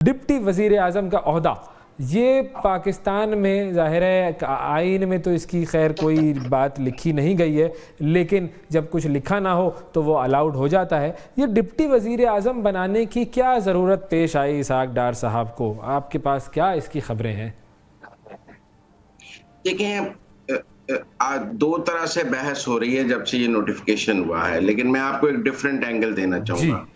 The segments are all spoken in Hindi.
डिप्टी वजीर आज़म का ओहदा, ये पाकिस्तान में ज़ाहिर है आइन में तो इसकी खैर कोई बात लिखी नहीं गई है, लेकिन जब कुछ लिखा ना हो तो वो अलाउड हो जाता है। ये डिप्टी वजीर आज़म बनाने की क्या ज़रूरत पेश आई इसहाक डार साहब को? आपके पास क्या इसकी खबरें हैं? देखें, दो तरह से बहस हो रही है जब से ये नोटिफिकेशन हुआ है, लेकिन मैं आपको एक डिफरेंट एंगल देना चाहूंगा।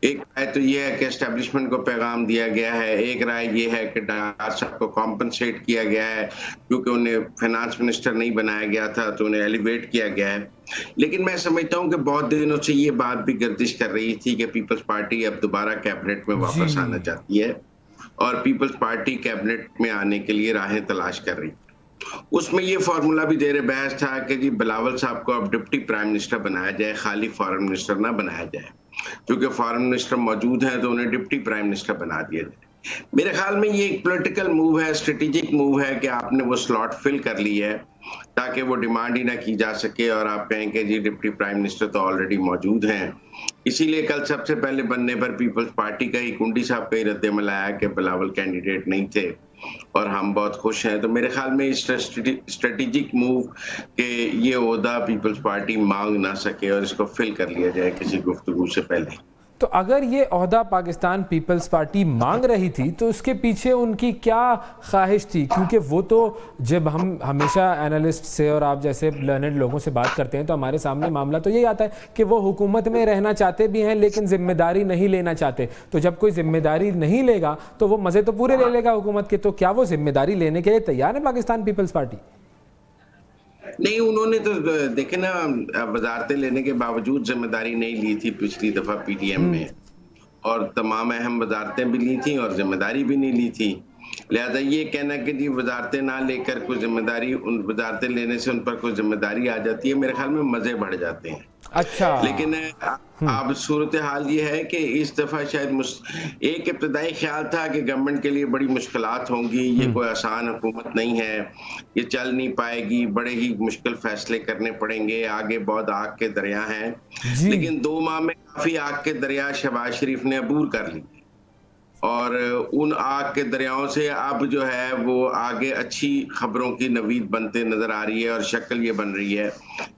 एक राय तो ये है कि एस्टेब्लिशमेंट को पैगाम दिया गया है, एक राय ये है कि डार साहब को कॉम्पनसेट किया गया है क्योंकि उन्हें फाइनेंस मिनिस्टर नहीं बनाया गया था तो उन्हें एलिवेट किया गया है। लेकिन मैं समझता हूँ कि बहुत दिनों से ये बात भी गर्दिश कर रही थी कि पीपल्स पार्टी अब दोबारा कैबिनेट में वापस आना चाहती है और पीपल्स पार्टी कैबिनेट में आने के लिए राहें तलाश कर रही है। उसमें ये फार्मूला भी देर बहस था कि जी बिलावल साहब को अब डिप्टी प्राइम मिनिस्टर बनाया जाए, खाली फॉरेन मिनिस्टर ना बनाया जाए। क्योंकि फॉरेन मिनिस्टर मौजूद हैं तो उन्हें डिप्टी प्राइम मिनिस्टर बना दिया जाए। मेरे ख्याल में ये एक पॉलिटिकल मूव है, स्ट्रेटेजिक मूव है कि आपने वो स्लॉट फिल कर ली है ताकि वो डिमांड ही ना की जा सके और आप कहें कि जी डिप्टी प्राइम मिनिस्टर तो ऑलरेडी मौजूद हैं। इसीलिए कल सबसे पहले बनने पर पीपल्स पार्टी का ही कुंडी साहब का ही रद्द-ए-अमल आया कि बिलावल कैंडिडेट नहीं थे और हम बहुत खुश हैं। तो मेरे ख्याल में इस स्ट्रेटेजिक मूव के ये ओहदा पीपल्स पार्टी मांग ना सके और इसको फिल कर लिया जाए किसी गुफ्तगू से पहले। तो अगर ये ओहदा पाकिस्तान पीपल्स पार्टी मांग रही थी तो उसके पीछे उनकी क्या ख्वाहिश थी? क्योंकि वो तो जब हम हमेशा एनालिस्ट से और आप जैसे लर्नड लोगों से बात करते हैं तो हमारे सामने मामला तो यही आता है कि वो हुकूमत में रहना चाहते भी हैं लेकिन जिम्मेदारी नहीं लेना चाहते। तो जब कोई जिम्मेदारी नहीं लेगा तो वो मज़े तो पूरे ले लेगा हुकूमत के। तो क्या वो जिम्मेदारी लेने के लिए तैयार है पाकिस्तान पीपल्स पार्टी? नहीं, उन्होंने तो देखे ना, वजारतें लेने के बावजूद जिम्मेदारी नहीं ली थी पिछली दफा पीटीएम में और तमाम अहम वजारतें भी ली थी और जिम्मेदारी भी नहीं ली थी। लिहाजा ये कहना कि जी वजारतें ना लेकर कोई जिम्मेदारी, उन वजारतें लेने से उन पर कोई जिम्मेदारी आ जाती है, मेरे ख्याल में मजे बढ़ जाते हैं। अच्छा, लेकिन अब सूरत हाल ये है कि इस दफा शायद एक इब्तदाई ख्याल था कि गवर्नमेंट के लिए बड़ी मुश्किलात होंगी, ये कोई आसान हुकूमत नहीं है, ये चल नहीं पाएगी, बड़े ही मुश्किल फैसले करने पड़ेंगे, आगे बहुत आग के दरिया हैं। लेकिन 2 माह में काफी आग के दरिया शहबाज शरीफ ने अबूर कर ली और उन आग के दरियाओं से अब जो है वो आगे अच्छी खबरों की नवीद बनते नजर आ रही है और शक्ल ये बन रही है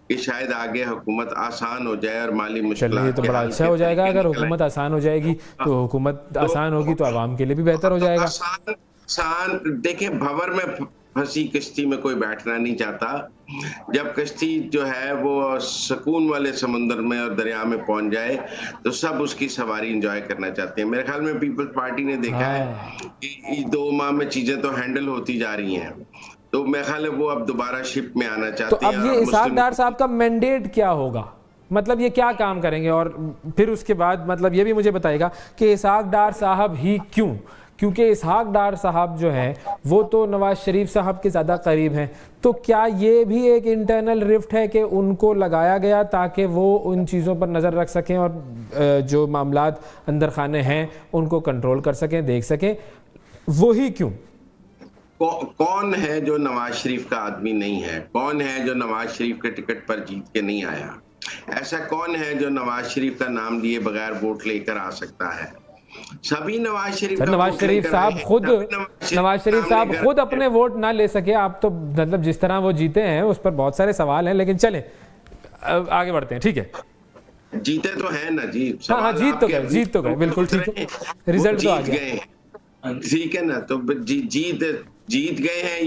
कि शायद आगे हुकूमत आसान हो जाए और माली मुश्किलात। ये तो बड़ा अच्छा हो जाएगा अगर हुकूमत आसान हो जाएगी तो हुकूमत आसान होगी तो आवाम के लिए भी बेहतर हो जाएगा। आसान देखें, भंवर में फंसी कश्ती में कोई बैठना नहीं चाहता। जब कश्ती जो है वो सुकून वाले समुद्र में और दरिया में पहुंच जाए तो सब उसकी सवारी एंजॉय करना चाहते हैं। मेरे ख्याल में पीपल्स पार्टी ने देखा है कि 2 माह में चीजें तो हैंडल होती जा रही हैं, तो मेरे ख्याल है वो अब दोबारा शिप में आना चाहते हैं। तो अब ये इसहाक डार साहब का मैंडेट क्या होगा? मतलब ये क्या काम करेंगे? और फिर उसके बाद मतलब ये भी मुझे बताएगा कि इसहाक डार साहब ही क्यों? क्योंकि इसहाक डार साहब जो हैं वो तो नवाज शरीफ साहब के ज़्यादा करीब हैं। तो क्या ये भी एक इंटरनल रिफ्ट है कि उनको लगाया गया ताकि वो उन चीज़ों पर नज़र रख सकें और जो मामलात अंदर खाने हैं उनको कंट्रोल कर सकें, देख सकें? वो ही क्यों? कौन है जो नवाज शरीफ का आदमी नहीं है? कौन है जो नवाज शरीफ के टिकट पर जीत के नहीं आया? ऐसा कौन है जो नवाज शरीफ का नाम लिए बगैर वोट लेकर आ सकता है? सभी नवाज शरीफ साहब खुद अपने वोट ना ले सके। आप तो मतलब जिस तरह वो जीते हैं उस पर बहुत सारे सवाल हैं, लेकिन चलें आगे बढ़ते हैं। ठीक है, जीते तो हैं ना जी। हाँ, जीत तो गए बिल्कुल ठीक है, रिजल्ट तो आ गया, ठीक है ना। तो जीत गए हैं,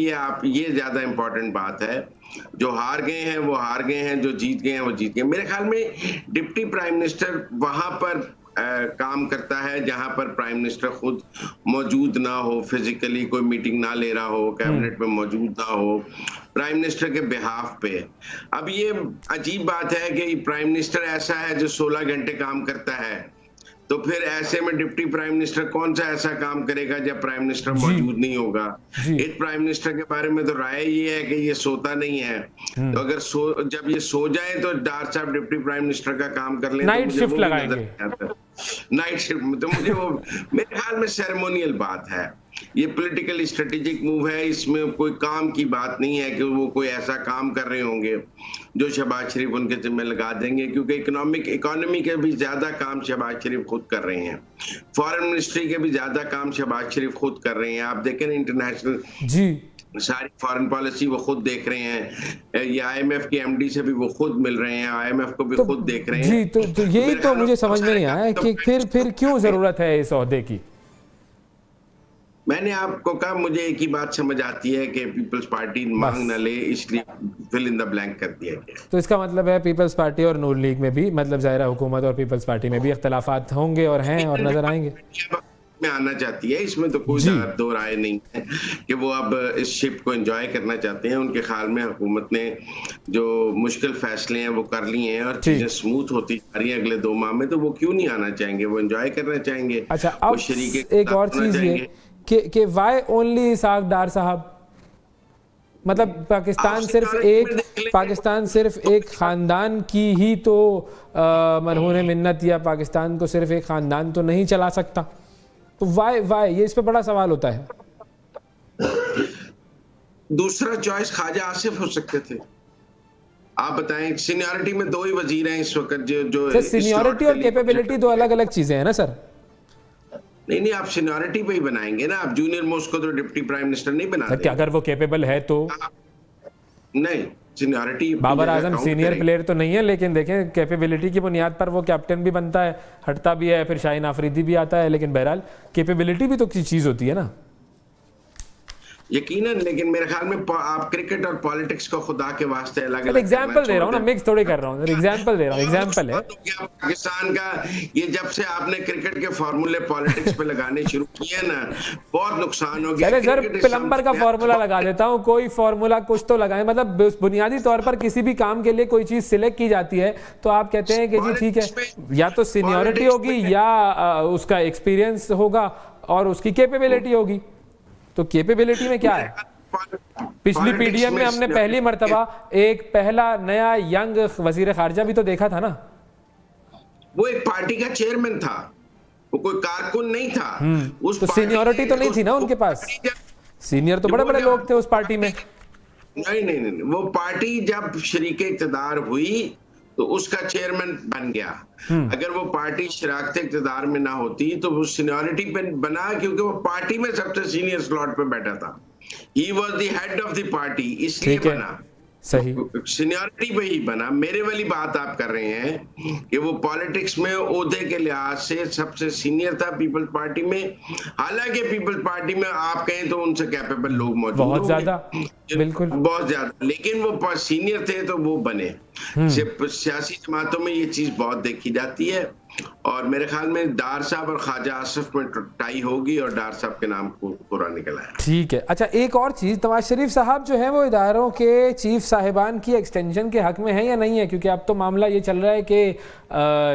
ये ज्यादा इंपॉर्टेंट बात है। जो हार गए हैं वो हार गए हैं, जो जीत गए हैं वो जीत गए। मेरे ख्याल में डिप्टी प्राइम मिनिस्टर वहां पर काम करता है जहां पर प्राइम मिनिस्टर खुद मौजूद ना हो, फिजिकली कोई मीटिंग ना ले रहा हो, कैबिनेट में मौजूद ना हो, प्राइम मिनिस्टर के बिहाफ पे। अब ये अजीब बात है कि प्राइम मिनिस्टर ऐसा है जो 16 घंटे काम करता है, तो फिर ऐसे में डिप्टी प्राइम मिनिस्टर कौन सा ऐसा काम करेगा जब प्राइम मिनिस्टर मौजूद नहीं होगा? एक प्राइम मिनिस्टर के बारे में तो राय ये है कि ये सोता नहीं है, तो अगर जब ये सो जाए तो डार साहब डिप्टी प्राइम मिनिस्टर का काम कर लें, नाइट शिफ्ट लगाएंगे। नाइट शिफ्ट तो मुझे वो मेरे ख्याल में सेरेमोनियल बात है। ये पॉलिटिकल स्ट्रेटेजिक मूव है, इसमें कोई काम की बात नहीं है कि वो कोई ऐसा काम कर रहे होंगे जो शहबाज शरीफ उनके जिम्मे लगा देंगे, क्योंकि इकोनॉमी के भी ज्यादा काम शहबाज शरीफ खुद कर रहे हैं, फॉरेन मिनिस्ट्री के भी ज्यादा काम शहबाज शरीफ खुद कर रहे हैं। आप देखें ना, इंटरनेशनल जी सारी फॉरेन पॉलिसी वो खुद देख रहे हैं, ये IMF की MD से भी वो खुद मिल रहे हैं, IMF को भी खुद देख रहे हैं। जी, तो यही तो मुझे समझ में नहीं आया कि फिर क्यों जरूरत है इस ओहदे की। मैंने आपको कहा, मुझे एक ही बात समझ आती है कि पीपल्स पार्टी मांग न ले, इसलिए फिल इन द ब्लैंक कर दिया गया। तो इसका मतलब है पीपल्स पार्टी और नून लीग में भी, मतलब ज़ाहिर है हुकूमत और पीपल्स पार्टी में भी इख्तलाफात होंगे और हैं और नजर आएंगे। में आना चाहती है, इसमें तो कोई दो राय नहीं है कि वो अब इस शिप को एंजॉय करना चाहते हैं। उनके ख्याल में हुकूमत ने जो मुश्किल फैसले हैं वो कर लिए हैं और चीजें स्मूथ होती जा रही हैं अगले 2 माह में, तो वो क्यों नहीं आना चाहेंगे, वो एंजॉय करना चाहेंगे। अच्छा, अब एक और चीज ये कि वाई ओनली इसहाक डार साहब, मतलब पाकिस्तान सिर्फ एक खानदान की ही तो मरहून मिन्नत, या पाकिस्तान को सिर्फ एक खानदान तो नहीं चला सकता, तो वाई ये इस पे बड़ा सवाल होता है। दूसरा चॉइस ख्वाजा आसिफ हो सकते थे। आप बताएं, सीनियरिटी में 2 ही वजीर हैं इस वक्त जो सीनियरिटी और कैपेबिलिटी 2 अलग-अलग चीजें हैं ना सर। नहीं, आप सीनियरिटी पे ही बनाएंगे ना, आप जूनियर मोस्ट को तो डिप्टी प्राइम मिनिस्टर नहीं बनाते। क्या अगर वो कैपेबल है तो? नहीं, seniority, Babar Azam senior player तो नहीं है, लेकिन देखें कैपेबिलिटी की बुनियाद पर वो कैप्टन भी बनता है, हटता भी है, फिर शाहीन आफरीदी भी आता है, लेकिन बहरहाल कैपेबिलिटी भी तो किसी चीज होती है ना। यकीनन, लेकिन मेरे ख्याल में आप क्रिकेट और पॉलिटिक्स को खुदा के वास्ते अलग-अलग एग्जांपल दे रहा हूं ना, मिक्स थोड़ी कर रहा हूं, एग्जांपल दे रहा हूं, एग्जांपल है। पाकिस्तान का ये जब से आपने क्रिकेट के फार्मूले पॉलिटिक्स पे लगाने शुरू किए ना, बहुत नुकसान हो गया। चले सर, प्लम्बर का फार्मूला लगा देता हूं, कोई फार्मूला कुछ तो लगाएं, मतलब बुनियादी तौर पर किसी भी काम के लिए कोई चीज सिलेक्ट की जाती है तो आप कहते हैं कि जी ठीक है, या तो सीनियरिटी होगी या उसका एक्सपीरियंस होगा और उसकी कैपेबिलिटी होगी। तो कैपेबिलिटी में क्या है? पिछली PDM में हमने पहली मर्तबा एक पहला नया यंग वजीर खारजा भी तो देखा था ना। वो एक पार्टी का चेयरमैन था, वो कोई कारकुन नहीं था। तो सीनियरिटी तो नहीं थी ना उनके पास, सीनियर तो बड़े बड़े लोग थे उस पार्टी में। नहीं, वो पार्टी जब शरीके इक़्तिदार हुई तो उसका चेयरमैन बन गया। अगर वो पार्टी शराकत इक़्तिदार में ना होती तो वो सीनियरिटी पे बना, क्योंकि वो पार्टी में सबसे सीनियर स्लॉट पे बैठा था। He was the head of the party, इसलिए बना, सही सीनियरिटी पे ही बना। मेरे वाली बात आप कर रहे हैं कि वो पॉलिटिक्स में ओहदे के लिहाज से सबसे सीनियर था पीपल्स पार्टी में। हालांकि पीपल्स पार्टी में आप कहें तो उनसे कैपेबल लोग मौजूद बहुत ज्यादा, बिल्कुल बहुत ज्यादा, लेकिन वो सीनियर थे तो वो बने। सियासी जमातों में ये चीज बहुत देखी जाती है और मेरे ख्याल में डार साहब और ख्वाजा आसिफ में टाई होगी और डार साहब के नाम को पूरा निकला है। ठीक है। अच्छा, एक और चीज, नवाज शरीफ साहब जो है वो इदारों के चीफ साहिबान की एक्सटेंशन के हक में है या नहीं है? क्योंकि अब तो मामला ये चल रहा है कि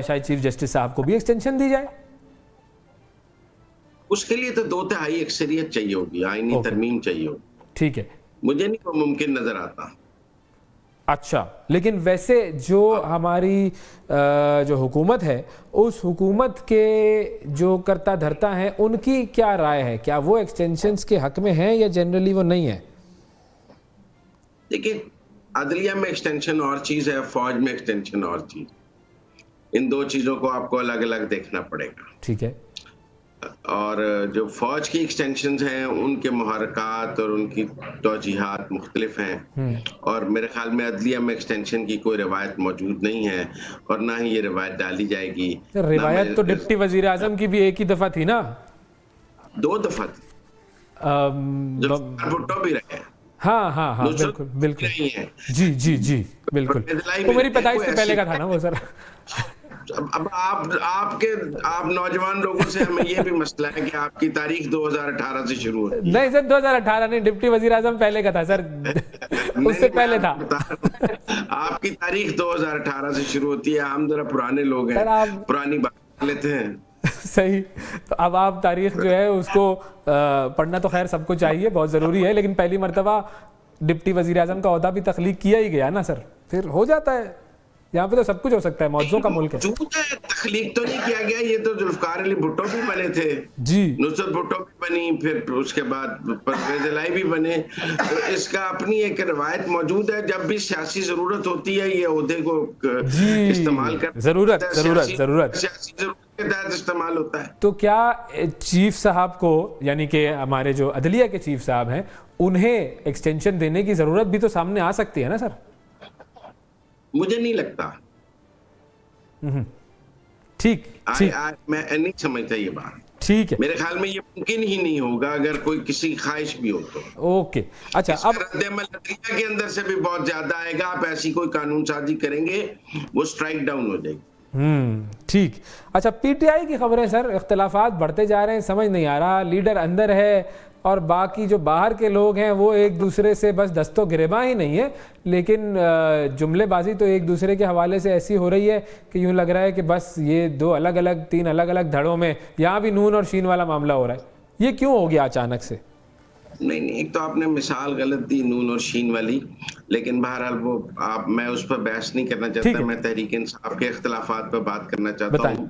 शायद चीफ जस्टिस साहब को भी एक्सटेंशन दी जाए। उसके लिए तो 2/3 अक्सरियत चाहिए होगी, आईनी तरमीम चाहिए होगी। ठीक है, मुझे नहीं वो मुमकिन नजर आता। अच्छा, लेकिन वैसे जो हमारी जो हुकूमत है, उस हुकूमत के जो करता धरता है, उनकी क्या राय है? क्या वो एक्सटेंशंस के हक में है या जनरली वो नहीं है? देखिए, अदलिया में एक्सटेंशन और चीज है, फौज में एक्सटेंशन और चीज। इन 2 चीजों को आपको अलग अलग देखना पड़ेगा। ठीक है। और जो फौज की एक्सटेंशंस हैं उनके मुहरकात और उनकी तौजीहात मुख्तलिफ हैं और मेरे ख्याल में अदलिया में एक्सटेंशन की कोई रिवायत मौजूद नहीं है और ना ही ये रिवायत डाली जाएगी। रिवायत तो डिप्टी वजीर आजम की भी एक ही दफा थी ना? 2 दफा थी, भुट्टो भी रहे। हाँ, बिल्कुल बिल्कुल, जी बिल्कुल। तो मेरी पैदाइश से पहले का था ना वो सर। अब आप नौजवान लोगों से हमें ये भी मसला है कि आपकी तारीख 2018 से शुरू होती है। नहीं सर, 2018 नहीं, डिप्टी वजीर आजम पहले का था सर। उससे पहले था। आपकी तारीख 2018 से शुरू होती है, हम जरा पुराने लोग हैं, पुरानी बात लेते हैं। सही। तो अब आप तारीख जो है उसको पढ़ना तो खैर सबको चाहिए, बहुत जरूरी है, लेकिन पहली मर्तबा डिप्टी वजीर आजम का ओहदा भी तख्लीक किया ही गया ना सर, फिर हो जाता है। यहाँ पे तो सब कुछ हो सकता है, मौजों का मुल्क है। तखलीक तो नहीं किया गया, ये तो जुल्फकार अली भुट्टो भी बने थे जी, नुसरत भुट्टो भी बनी, फिर उसके बाद परवेज इलाही भी बने। तो इसका अपनी एक रवायत मौजूद है, जब भी सियासी जरूरत होती है ये ओहदे को इस्तेमाल कर, जरूरत सियासी जरूरत के तहत इस्तेमाल होता है। तो क्या चीफ साहब को, यानी कि हमारे जो अदलिया के चीफ साहब हैं, उन्हें एक्सटेंशन देने की जरूरत भी तो सामने आ सकती है ना सर? मुझे नहीं लगता। ठीक, मैं नहीं समझता ये बात। ठीक है, मेरे ख्याल में ये मुमकिन ही नहीं होगा अगर कोई किसी की ख्वाहिश भी हो तो। ओके, अच्छा, अब रद्द-ए-अमल नजरिया के अंदर से भी बहुत ज्यादा आएगा। आप ऐसी कोई कानून साजी करेंगे वो स्ट्राइक डाउन हो जाएगी। ठीक। अच्छा, पीटीआई की खबरें सर, इख्तलाफात बढ़ते जा रहे हैं, समझ नहीं आ रहा, लीडर अंदर है और बाकी जो बाहर के लोग हैं वो एक दूसरे से बस दस्तो गिरेबा ही नहीं है, लेकिन जुमलेबाजी तो एक दूसरे के हवाले से ऐसी हो रही है कि यूँ लग रहा है कि बस ये तीन अलग अलग धड़ों में यहाँ भी नून और शीन वाला मामला हो रहा है। ये क्यों हो गया अचानक से? नहीं, एक तो आपने मिसाल गलत दी नून और शीन वाली, लेकिन बहरहाल वो मैं उस पर बहस नहीं करना चाहता। मैं तहरीक इंसाफ के इख्तलाफात पर बात करना चाहता हूँ।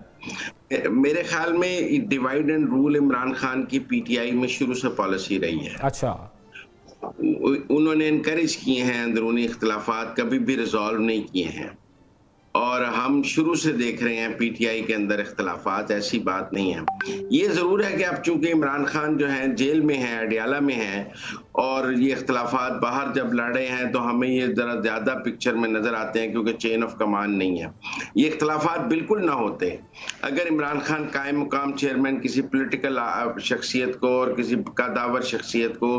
मेरे ख्याल में divide and rule Imran Khan की पीटीआई में शुरू से पॉलिसी रही है। अच्छा, उन्होंने इनकरेज किए हैं अंदरूनी इख्तलाफात, कभी भी रिजॉल्व नहीं किए हैं, और हम शुरू से देख रहे हैं पीटीआई के अंदर इख्तलाफात, ऐसी बात नहीं है। ये ज़रूर है कि अब चूंकि इमरान खान जो है जेल में है, अडियाला में है, और ये इख्तलाफात बाहर जब लड़े हैं तो हमें ये ज़रा ज़्यादा पिक्चर में नज़र आते हैं क्योंकि चेन ऑफ कमांड नहीं है। ये इख्तलाफात बिल्कुल ना होते अगर इमरान खान कायम मुकाम चेयरमैन किसी पॉलिटिकल शख्सियत को और किसी कदावर शख्सियत को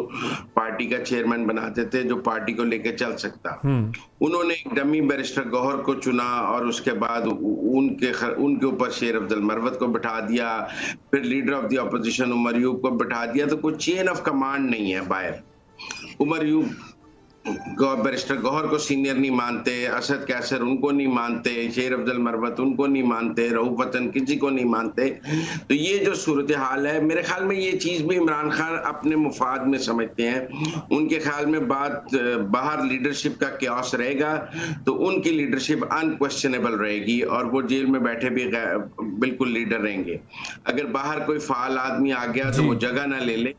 पार्टी का चेयरमैन बना देते जो पार्टी को लेके चल सकता। उन्होंने एक डमी बैरिस्टर गौहर को चुना और उसके बाद उनके ऊपर शेर अफजल मरवत को बिठा दिया, फिर leader of the opposition Omar Ayub को बिठा दिया। तो कोई चेन ऑफ कमांड नहीं है बाहर। उमर यूब बैरिस्टर गौहर को सीनियर नहीं मानते, असद कैसर उनको नहीं मानते, शेर अफजल मरवत उनको नहीं मानते, रऊफ वतन किसी को नहीं मानते। तो ये जो सूरत हाल है, मेरे ख्याल में ये चीज़ भी इमरान खान अपने मुफाद में समझते हैं। उनके ख्याल में बात बाहर लीडरशिप का क्यास रहेगा तो उनकी लीडरशिप अनक्वेश्चनेबल रहेगी और वो जेल में बैठे भी बिल्कुल लीडर रहेंगे। अगर बाहर कोई फाल आदमी आ गया तो वो जगह ना ले ले,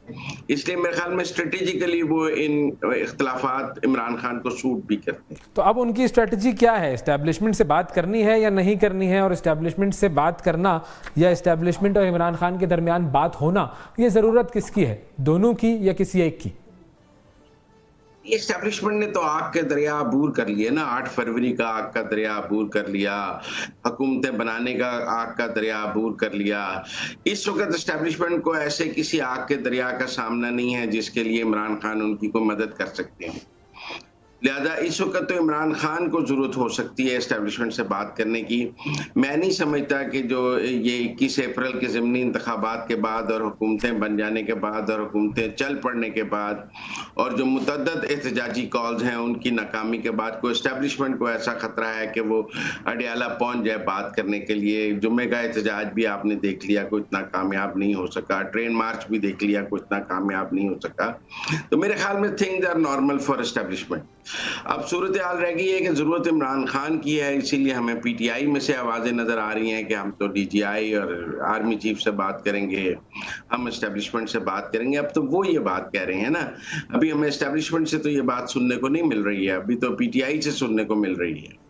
इसलिए मेरे ख्याल में स्ट्रेटेजिकली वो इन इख्तलाफात इमरान खान को सूट भी करते हैं। तो अब उनकी स्ट्रेटजी क्या है? एस्टेब्लिशमेंट से बात करनी है या नहीं करनी है? और एस्टेब्लिशमेंट से बात करना या एस्टेब्लिशमेंट और इमरान खान के दरमियान बात होना, ये ज़रूरत किसकी है, दोनों की या किसी एक की? एस्टेब्लिशमेंट ने तो आग के दरिया अबूर कर लिए ना, 8 फरवरी का आग का दरिया अबूर कर लिया, हुकूमतें बनाने का आग का दरिया अबूर कर लिया। इस वक्त एस्टेब्लिशमेंट को ऐसे किसी आग के दरिया का सामना नहीं है जिसके लिए इमरान खान उनकी कोई मदद कर सकते हैं। लिहाजा इस वक्त तो इमरान खान को जरूरत हो सकती है एस्टेब्लिशमेंट से बात करने की। मैं नहीं समझता कि जो ये 21 अप्रैल के ज़िमनी इंतखाबात के बाद और हुकूमतें बन जाने के बाद और हुकूमतें चल पड़ने के बाद और जो मुतअद्दिद एहतजाजी कॉल्स हैं उनकी नाकामी के बाद कोई एस्टेब्लिशमेंट को ऐसा खतरा है कि वो अडियाला पहुंच जाए बात करने के लिए। जुम्मे का एहतजाज भी आपने देख लिया, कोई इतना कामयाब नहीं हो सका। ट्रेन मार्च भी देख लिया, कोई इतना कामयाब नहीं हो सका। तो मेरे ख्याल में things are normal for establishment. अब सूरत हाल रह गई है कि जरूरत इमरान खान की है, इसीलिए हमें पीटीआई में से आवाजें नजर आ रही हैं कि हम तो डीजीआई और आर्मी चीफ से बात करेंगे, हम एस्टेब्लिशमेंट से बात करेंगे। अब तो वो ये बात कह रहे हैं ना, अभी हमें एस्टेब्लिशमेंट से तो ये बात सुनने को नहीं मिल रही है, अभी तो पीटीआई से सुनने को मिल रही है।